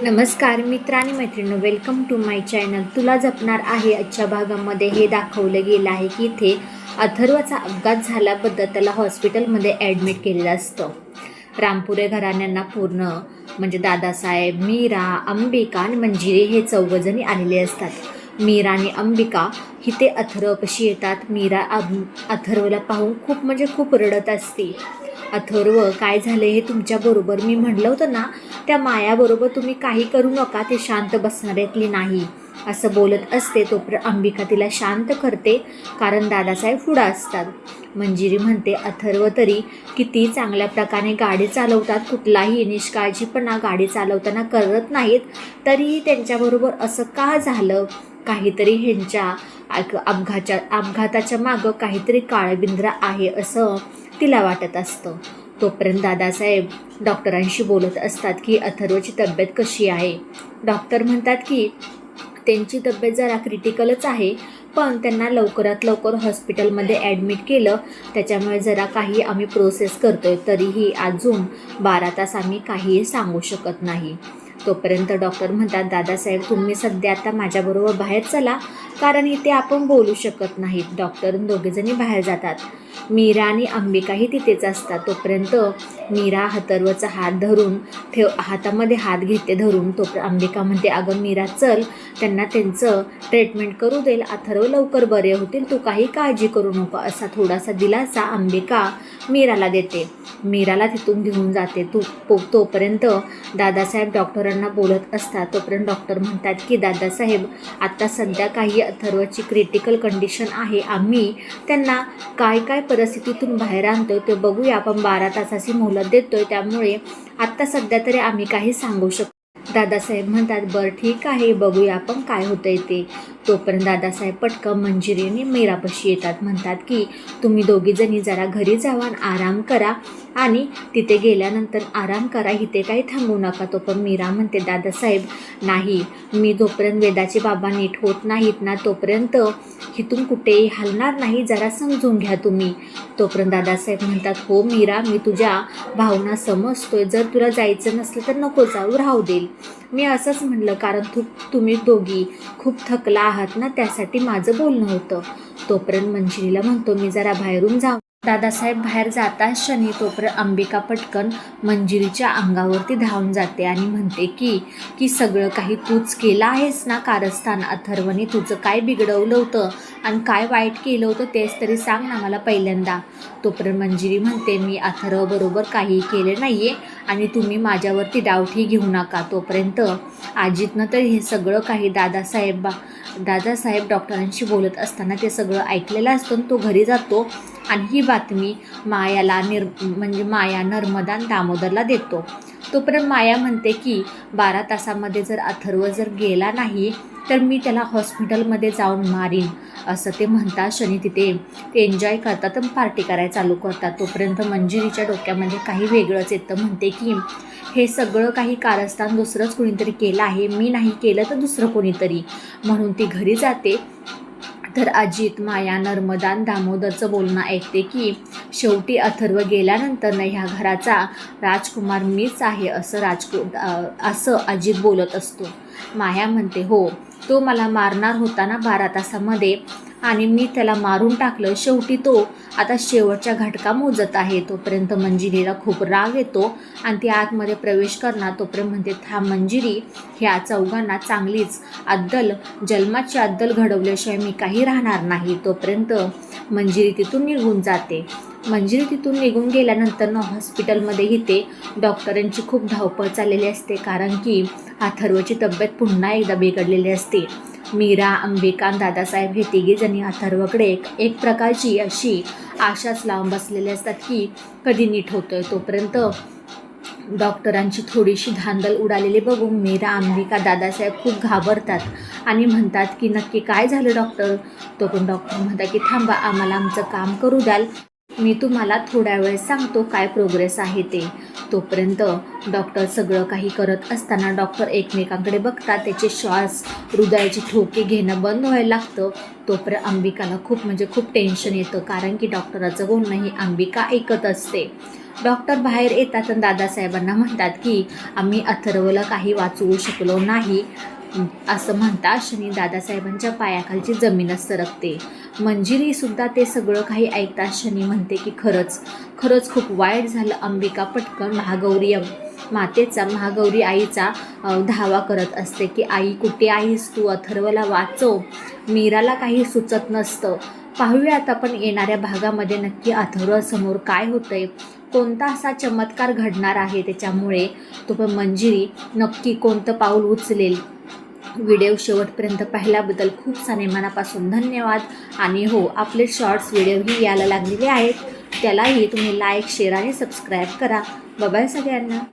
नमस्कार मित्र आणि मैत्रिणी, वेलकम टू माय चॅनल. तुला जपणार आहे. आजच्या भागामध्ये हे दाखवलं गेलं आहे की इथे अथर्वचा अपघात झाल्याबद्दल त्याला हॉस्पिटलमध्ये ॲडमिट केलेलं असतं. रामपुरे घराण्यांना पूर्ण म्हणजे दादासाहेब, मीरा, अंबिका आणि मंजिरी हे चौघजणी आलेले असतात. मीरा आणि अंबिका इथे अथर्वपाशी येतात. मीरा अथर्वला पाहून खूप रडत असते. अथर्व, काय झाले हे तुमच्याबरोबर? मी म्हणलं होतं ना, त्या मायाबरोबर तुम्ही काही करू नका, ते शांत बसणाऱ्यातली नाही असं बोलत असते. तोपर्यंत अंबिका तिला शांत करते, कारण दादासाहेब पुढं असतात. मंजिरी म्हणते, अथर्व तरी किती चांगल्या प्रकारे गाडी चालवतात, कुठलाही निष्काळजीपणा गाडी चालवताना करत नाहीत, तरीही त्यांच्याबरोबर असं का झालं? काहीतरी ह्यांच्या अपघाताच्या मागं काहीतरी काळबिंद्रा आहे असं तिला वाटत असतं. तोपर्यंत दादासाहेब डॉक्टरांशी बोलत असतात की अथर्वची तब्येत कशी आहे. डॉक्टर म्हणतात की त्यांची तब्येत जरा क्रिटिकलच आहे, पण त्यांना लवकरात लवकर हॉस्पिटलमध्ये ॲडमिट केलं, त्याच्यामुळे जरा काही आम्ही प्रोसेस करतोय, तरीही अजून 12 तास आम्ही काहीही सांगू शकत नाही. तोपर्यंत डॉक्टर म्हणतात, दादासाहेब तुम्ही सध्या आता माझ्याबरोबर बाहेर चला, कारण इथे आपण बोलू शकत नाहीत. डॉक्टर दोघेजणी बाहेर जातात. मीरा आणि अंबिकाही तिथेच असतात. तोपर्यंत मीरा अथर्वचा हात धरून हातामध्ये हात घेते धरून. तोपर्यंत अंबिका म्हणते, अगं मीरा चल, त्यांना त्यांचं ट्रीटमेंट करू देईल, अथर्व लवकर बरे होतील, तू काही काळजी करू नको असा थोडासा दिलासा अंबिका मीराला देते. मीराला तिथून घेऊन जाते. तोपर्यंत दादासाहेब डॉक्टरांना बोलत असतात. तोपर्यंत डॉक्टर म्हणतात की दादासाहेब आत्ता सध्या काही अथर्वची क्रिटिकल कंडिशन आहे, आम्ही त्यांना काय परिस्थितीतून बाहेर आणतोय ते बघूया, आपण 12 तासाची मोहलत देतोय, त्यामुळे आत्ता सध्या तरी आम्ही काही सांगू शकतो. दादासाहेब म्हणतात, बरं ठीक आहे, बघूया आपण काय होतंय ते. तोपर्यंत दादासाहेब पटकन मंजिरी आणि मीरापाशी येतात. म्हणतात की तुम्ही दोघीजणी जरा घरी जावा, आराम करा, आणि तिथे गेल्यानंतर आराम करा, इथे काही थांबू नका. तोपर्यंत मीरा म्हणते, दादासाहेब नाही, मी जोपर्यंत वेदाचे बाबा नीट होत नाहीत ना, तोपर्यंत इथून कुठेही हलणार नाही, जरा समजून घ्या तुम्ही. तोपर्यंत दादासाहेब म्हणतात, हो मीरा, मी तुझ्या भावना समजतोय, जर तुला जायचं नसलं तर नको जाऊ, राहू देईल. मी असंच म्हणलं, कारण तुम्ही दोघी खूप थकला आहात ना, त्यासाठी माझं बोलणं होतं. तोपर्यंत मंजिरीला म्हणतो, मी जरा बाहेरून जाऊ. दादासाहेब बाहेर जातात क्षणी तोपर्यंत अंबिका पटकन मंजिरीच्या अंगावरती धावून जाते आणि म्हणते की सगळं काही तूच केलं आहेस ना कारस्थान. अथर्वने तुझं काय बिघडवलं होतं आणि काय वाईट केलं होतं तेच तरी सांग ना मला पहिल्यांदा. तोपर्यंत मंजिरी म्हणते, मी अथर्वबरोबर काही केले नाही आहे आणि तुम्ही माझ्यावरती डावठी घेऊ नका. तोपर्यंत अजितनं तर हे सगळं काही दादासाहेब डॉक्टरांशी बोलत असताना ते सगळं ऐकलेलं असतं. तो घरी जातो आणि ही बातमी मायाला माया, नर्मदा आणि दामोदरला देतो. तोपर्यंत माया म्हणते की 12 तासामध्ये जर अथर्व जर गेला नाही तर मी त्याला हॉस्पिटलमध्ये जाऊन मारीन असं ते म्हणतात. शनी तिथे एन्जॉय करतात आणि पार्टी करायला चालू करतात. तोपर्यंत मंजिरीच्या डोक्यामध्ये काही वेगळंच येतं. म्हणते की हे सगळं काही कारस्थान दुसरंच कोणीतरी केलं आहे, मी नाही केलं तर दुसरं कोणीतरी. म्हणून ती घरी जाते. तर अजित, माया, नर्मदा आणि दामोदरचं बोलणं ऐकते की शेवटी अथर्व गेल्यानंतर ना ह्या घराचा राजकुमार मीच आहे असं अजित बोलत असतो. माया म्हणते, हो, तो मला मारणार होता ना 12 तासामध्ये आणि मी त्याला मारून टाकलं, शेवटी तो आता शेवटच्या घटका मोजत आहे. तोपर्यंत मंजिरीला खूप राग येतो आणि ती आतमध्ये प्रवेश करणार. तोपर्यंत म्हणते, थांब मंजिरी, ह्या चौघांना चांगलीच जन्माची अद्दल घडवल्याशिवाय मी काही राहणार नाही. तोपर्यंत मंजिरी तिथून निघून जाते. मंजिरी तिथून निघून गेल्यानंतर हॉस्पिटलमध्ये इथे डॉक्टरांची खूप धावपळ चाललेली असते, कारण की अथर्वची तब्येत पुन्हा एकदा बिघडलेली असते. मीरा, अंबिका आणि दादासाहेब हे तिघीजणी अथर्वकडे एक प्रकारची अशी आशाच लावून बसलेले असतात की कधी नीट होतोय. तोपर्यंत डॉक्टरांची थोडीशी धांदल उडालेली बघून मीरा, अंबिका, दादासाहेब खूप घाबरतात आणि म्हणतात की नक्की काय झालं डॉक्टर. तोपर्यंत डॉक्टर म्हणतात की थांबा, आम्हाला आमचं काम करू द्याल, मी तुम्हाला थोड्या वेळ सांगतो काय प्रोग्रेस आहे ते. तोपर्यंत डॉक्टर सगळं काही करत असताना डॉक्टर एकमेकांकडे बघतात. त्याचे श्वास, हृदयाची ठोके घेणं बंद व्हायला लागतं. तोपर्यंत अंबिकाला खूप टेन्शन येतं, कारण की डॉक्टराचं बोलणं ही अंबिका ऐकत असते. डॉक्टर बाहेर येतात आणि दादासाहेबांना म्हणतात की आम्ही अथर्वला काही वाचवू शकलो नाही असं म्हणता शनी दादासाहेबांच्या पायाखालची जमीनच सरकते. मंजिरीसुद्धा ते सगळं काही ऐकतात. शनी म्हणते की खरंच खूप वाईट झालं. अंबिका पटकन महागौरी आईचा धावा करत असते की आई कुठे आहेस तू, अथर्वला वाचव. मीराला काही सुचत नसतं. पाहूयात आपण येणाऱ्या भागामध्ये नक्की अथर्वसमोर काय होतंय, कोणता असा चमत्कार घडणार आहे त्याच्यामुळे तो मंजिरी नक्की कोणतं पाऊल उचलेल. व्हिडिओ शेवटपर्यंत पाहिल्याबद्दल खूप सारे मनापासून धन्यवाद. आणि हो, आपले शॉर्ट्स व्हिडिओही यायला लागलेले आहेत, त्यालाही तुम्ही लाईक शेअर आणि सबस्क्राईब करा. बाय सगळ्यांना.